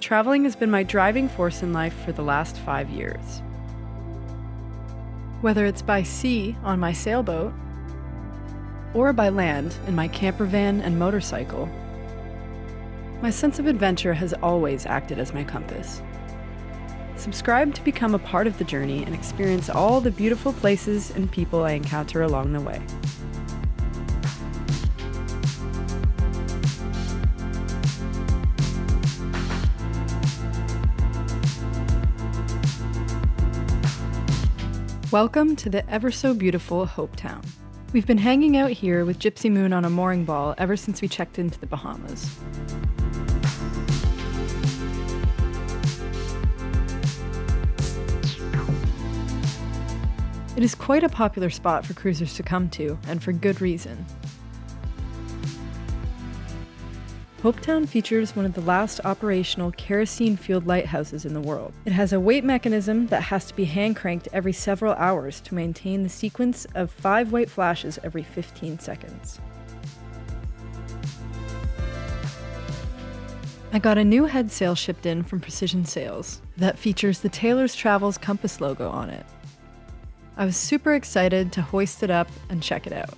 Traveling has been my driving force in life for the last 5 years. Whether it's by sea on my sailboat, or by land in my camper van and motorcycle, my sense of adventure has always acted as my compass. Subscribe to become a part of the journey and experience all the beautiful places and people I encounter along the way. Welcome to the ever so beautiful Hopetown. We've been hanging out here with Gypsy Moon on a mooring ball ever since we checked into the Bahamas. It is quite a popular spot for cruisers to come to, and for good reason. Hopetown features one of the last operational kerosene-fueled lighthouses in the world. It has a weight mechanism that has to be hand-cranked every several hours to maintain the sequence of 5 white flashes every 15 seconds. I got a new head sail shipped in from Precision Sails that features the Taylor's Travels compass logo on it. I was super excited to hoist it up and check it out.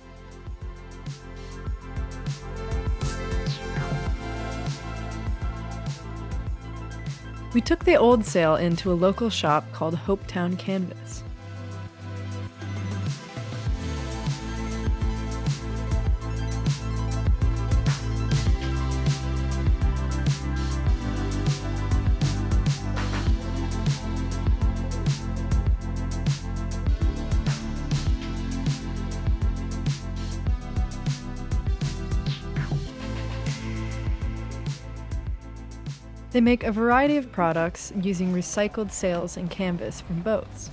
We took the old sail into a local shop called Hopetown Canvas. They make a variety of products using recycled sails and canvas from boats.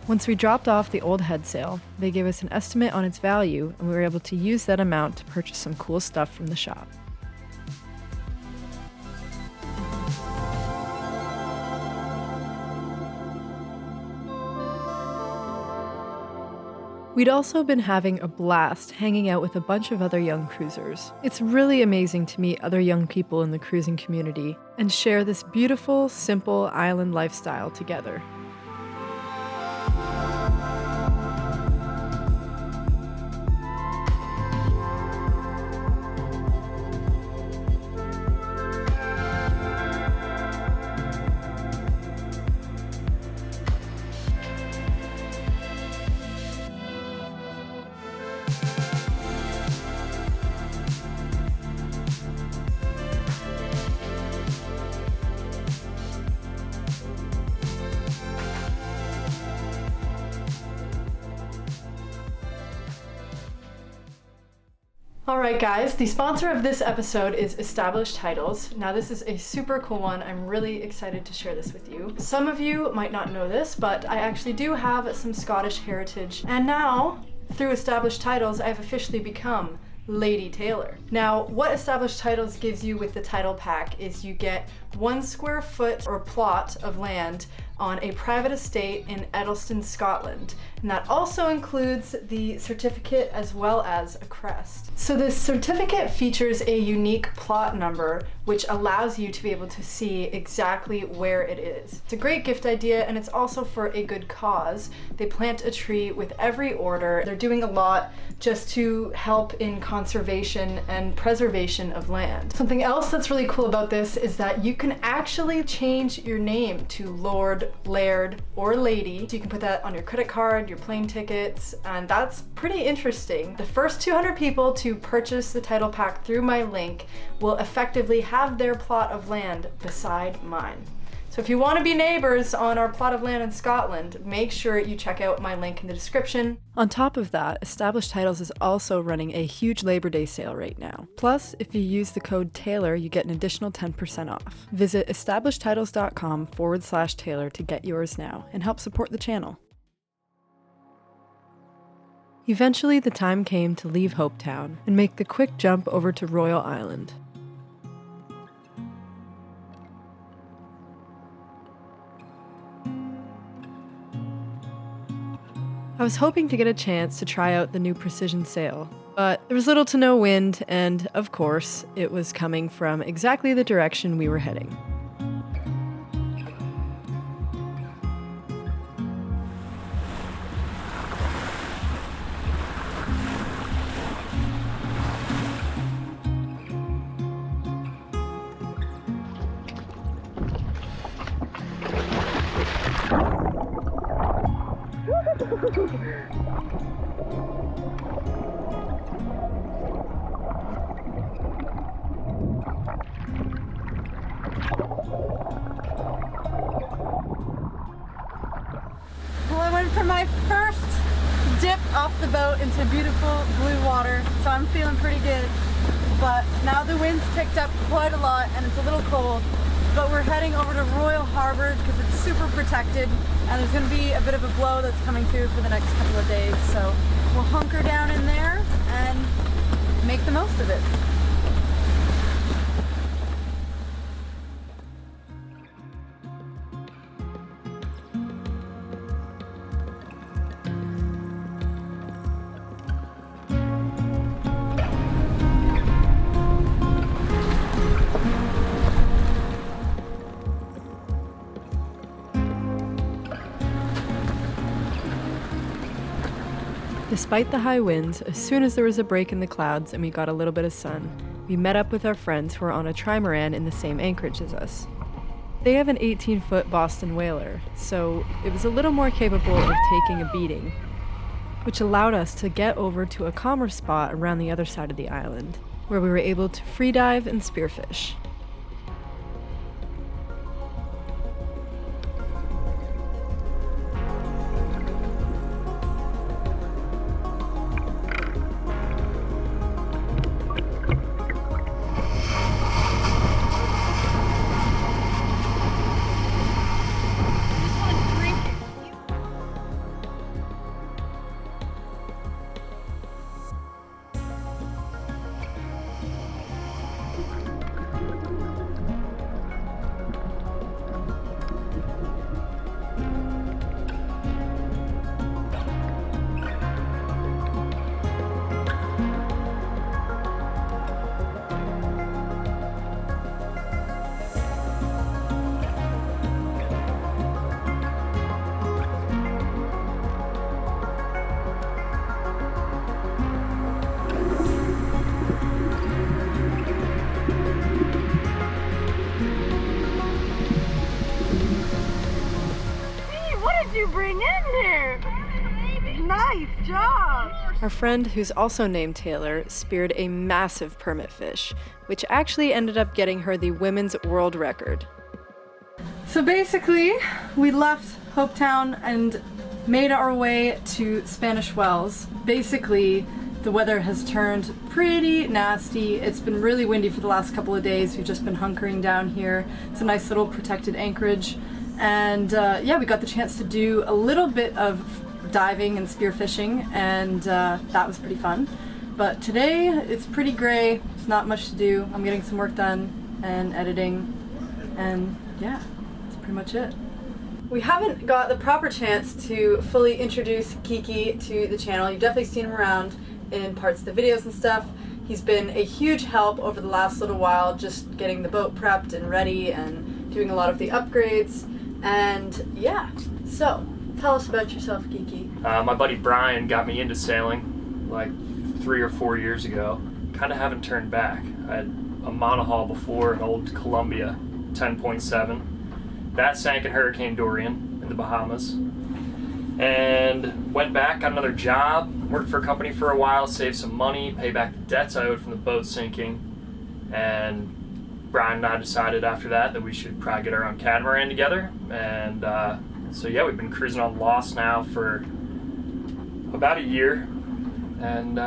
Once we dropped off the old head sail, they gave us an estimate on its value, and we were able to use that amount to purchase some cool stuff from the shop. We'd also been having a blast hanging out with a bunch of other young cruisers. It's really amazing to meet other young people in the cruising community and share this beautiful, simple island lifestyle together. Alright guys, the sponsor of this episode is Established Titles. Now this is a super cool one. I'm really excited to share this with you. Some of you might not know this, but I actually do have some Scottish heritage. And now, through Established Titles, I've officially become Lady Taylor. Now, what Established Titles gives you with the title pack is you get 1 square foot or plot of land on a private estate in Edelston, Scotland. And that also includes the certificate as well as a crest. So this certificate features a unique plot number, which allows you to be able to see exactly where it is. It's a great gift idea, and it's also for a good cause. They plant a tree with every order. They're doing a lot just to help in conservation and preservation of land. Something else that's really cool about this is that you can actually change your name to Lord, Laird, or Lady. So you can put that on your credit card, your plane tickets, and that's pretty interesting. The first 200 people to purchase the title pack through my link will effectively have their plot of land beside mine. So if you want to be neighbors on our plot of land in Scotland, make sure you check out my link in the description. On top of that, Established Titles is also running a huge Labor Day sale right now. Plus, if you use the code TAYLOR, you get an additional 10% off. Visit establishedtitles.com/Taylor to get yours now and help support the channel. Eventually, the time came to leave Hopetown and make the quick jump over to Royal Island. I was hoping to get a chance to try out the new Precision sail, but there was little to no wind, and of course, it was coming from exactly the direction we were heading. Well, I went for my first dip off the boat into beautiful blue water, so I'm feeling pretty good. But now the wind's picked up quite a lot and it's a little cold. But we're heading over to Royal Harbor because it's super protected and there's going to be a bit of a blow that's coming through for the next couple of days. So we'll hunker down in there and make the most of it. Despite the high winds, as soon as there was a break in the clouds and we got a little bit of sun, we met up with our friends who are on a trimaran in the same anchorage as us. They have an 18-foot Boston whaler, so it was a little more capable of taking a beating, which allowed us to get over to a calmer spot around the other side of the island, where we were able to free dive and spearfish. You bring in here? Nice job! Our friend, who's also named Taylor, speared a massive permit fish, which actually ended up getting her the women's world record. So basically, we left Hopetown and made our way to Spanish Wells. Basically, the weather has turned pretty nasty. It's been really windy for the last couple of days. We've just been hunkering down here. It's a nice little protected anchorage. And yeah, we got the chance to do a little bit of diving and spearfishing, and that was pretty fun. But today, it's pretty gray. There's not much to do. I'm getting some work done and editing, and yeah, that's pretty much it. We haven't got the proper chance to fully introduce Kiki to the channel. You've definitely seen him around in parts of the videos and stuff. He's been a huge help over the last little while, just getting the boat prepped and ready and doing a lot of the upgrades. And yeah, so tell us about yourself, Kiki. My buddy Brian got me into sailing like 3 or 4 years ago. Kind of haven't turned back. I had a monohull before, an old Columbia 10.7. That sank in Hurricane Dorian in the Bahamas. And went back, got another job, worked for a company for a while, saved some money, paid back the debts I owed from the boat sinking. And Brian and I decided after that we should probably get our own catamaran together, and so yeah, we've been cruising on Lost now for about a year, and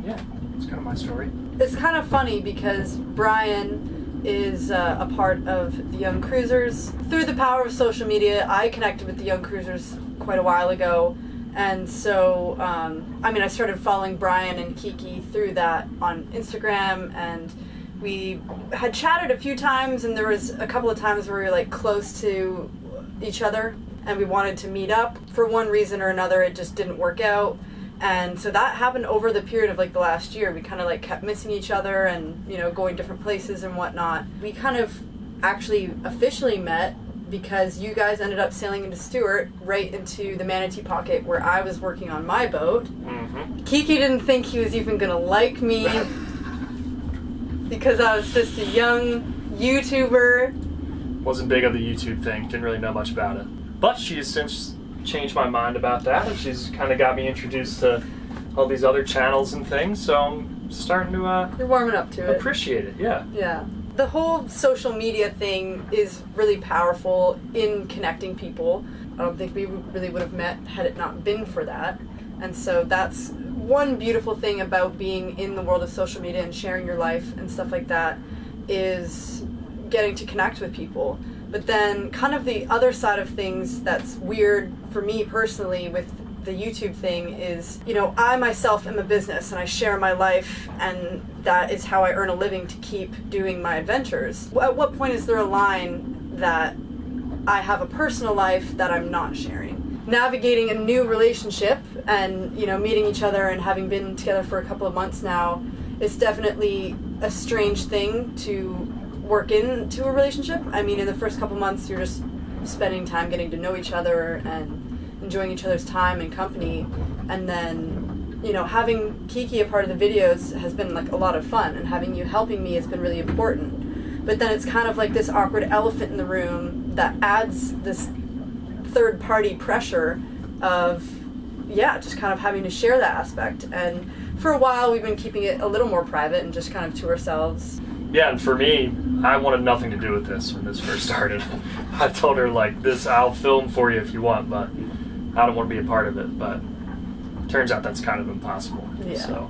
yeah, it's kind of my story. It's kind of funny because Brian is a part of the Young Cruisers. Through the power of social media, I connected with the Young Cruisers quite a while ago, and so I mean, I started following Brian and Kiki through that on Instagram, and we had chatted a few times, and there was a couple of times where we were like close to each other and we wanted to meet up. For one reason or another, it just didn't work out. And so that happened over the period of like the last year. We kind of like kept missing each other and, you know, going different places and whatnot. We kind of actually officially met because you guys ended up sailing into Stewart right into the Manatee Pocket where I was working on my boat. Mm-hmm. Kiki didn't think he was even gonna like me because I was just a young YouTuber. Wasn't big on the YouTube thing, didn't really know much about it. But she has since changed my mind about that, and she's kind of got me introduced to all these other channels and things, so I'm starting to You're warming up to it. appreciate it, yeah. Yeah. The whole social media thing is really powerful in connecting people. I don't think we really would have met had it not been for that. And so that's one beautiful thing about being in the world of social media and sharing your life and stuff like that, is getting to connect with people. But then kind of the other side of things that's weird for me personally with the YouTube thing is, you know, I myself am a business and I share my life, and that is how I earn a living to keep doing my adventures. At what point is there a line that I have a personal life that I'm not sharing? Navigating a new relationship and, you know, meeting each other and having been together for a couple of months now, is definitely a strange thing to work into a relationship. I mean, in the first couple months, you're just spending time getting to know each other and enjoying each other's time and company. And then, you know, having Kiki a part of the videos has been like a lot of fun, and having you helping me has been really important. But then it's kind of like this awkward elephant in the room that adds this third party pressure of, yeah, just kind of having to share that aspect. And for a while we've been keeping it a little more private and just kind of to ourselves. Yeah, and for me, I wanted nothing to do with this when this first started. I told her, like, this, I'll film for you if you want, but I don't want to be a part of it. But turns out that's kind of impossible. Yeah. So,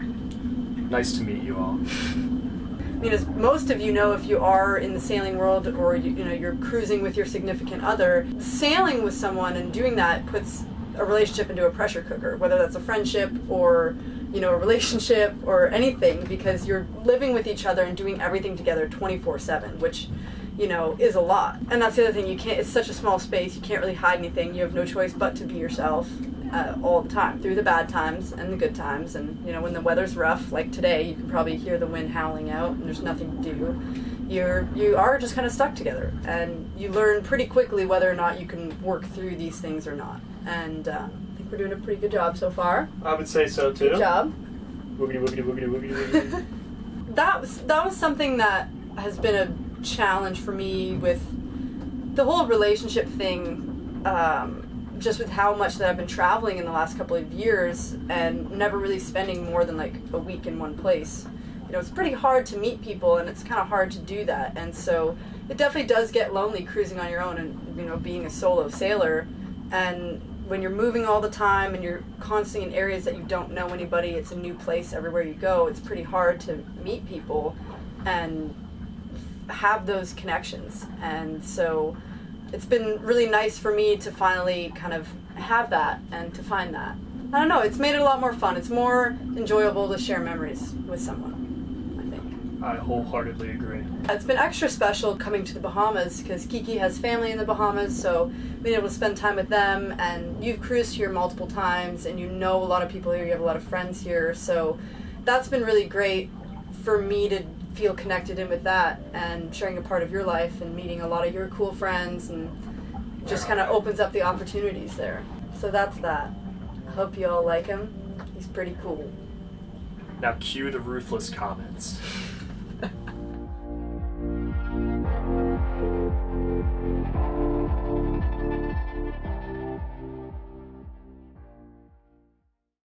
nice to meet you all. I mean, as most of you know, if you are in the sailing world, or you know, you're cruising with your significant other, sailing with someone and doing that puts a relationship into a pressure cooker, whether that's a friendship or, you know, a relationship or anything, because you're living with each other and doing everything together 24/7, which, you know, is a lot. And that's the other thing, you can't, it's such a small space, you can't really hide anything, you have no choice but to be yourself all the time, through the bad times and the good times. And, you know, when the weather's rough, like today, you can probably hear the wind howling out and there's nothing to do. You are just kind of stuck together, and you learn pretty quickly whether or not you can work through these things or not. And I think we're doing a pretty good job so far. I would say so too. Good job. Woogity, woogity, woogity, woogity, woogity. That was something that has been a challenge for me with the whole relationship thing, just with how much that I've been traveling in the last couple of years and never really spending more than like a week in one place. You know, it's pretty hard to meet people, and it's kind of hard to do that. And so it definitely does get lonely cruising on your own and, you know, being a solo sailor. And when you're moving all the time and you're constantly in areas that you don't know anybody, it's a new place everywhere you go, it's pretty hard to meet people and have those connections. And so it's been really nice for me to finally kind of have that and to find that. I don't know, it's made it a lot more fun. It's more enjoyable to share memories with someone, I think. I wholeheartedly agree. It's been extra special coming to the Bahamas because Kiki has family in the Bahamas, so being able to spend time with them. And you've cruised here multiple times and you know a lot of people here, you have a lot of friends here, so that's been really great for me to feel connected in with that and sharing a part of your life and meeting a lot of your cool friends, and just kind of opens up the opportunities there. So that's that. I hope you all like him. He's pretty cool. Now cue the ruthless comments.